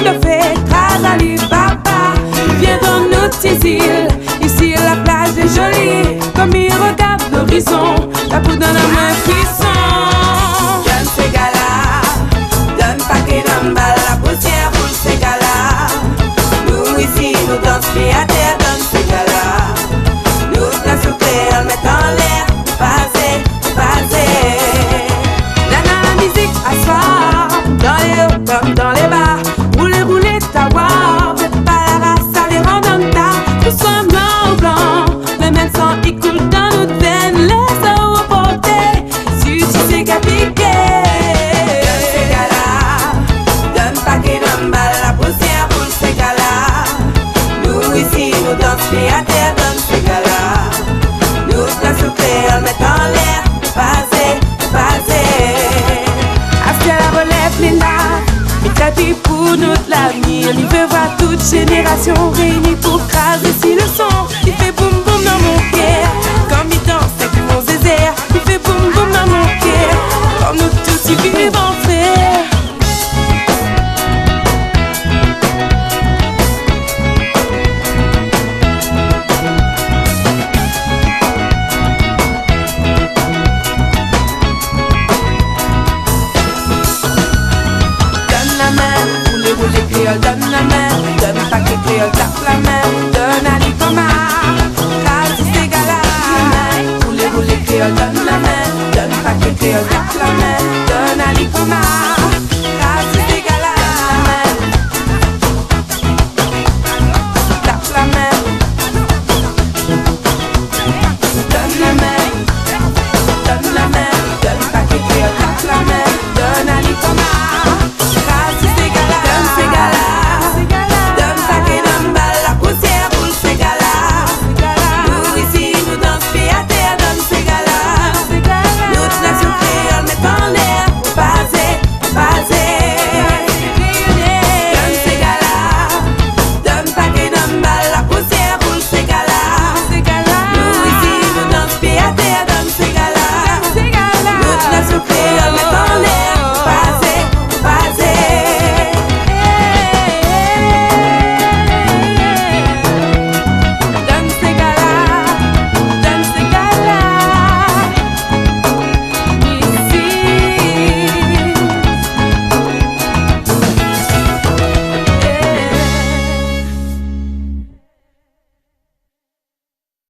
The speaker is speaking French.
de fête, Razali Papa. Viens dans nos petites îles, ici la plage est jolie. Comme il regarde l'horizon, la poudre dans la main puissant. Donne ces gars-là, donne pas qu'il emballe la poussière pour ces gars-là. Nous ici, nous dansons pied à terre, donne ces gars-là. Nous la souffler, le mettre en l'air, passer, passer. La musique à soir, dans les hauts comme dans les bas. Rouler, rouler, t'avoir, faites pas la race, ça les rend dans ta. Tout soit blanc ou blanc, le même sang qui coule dans nos veines. Laisse-le reporter, si tu sais qu'à piquer. Donne ces gars-là, donne pas qu'il emballe la poussière pour ces gars-là. Nous ici, nous dansons pied à terre, donne ces gars-là. Nous la souffler, le mettre en l'air, passer, passer. Après la relève, Linda, et tapis pour notre l'avenir. Il veut voir toute génération réunie pour craser si le son.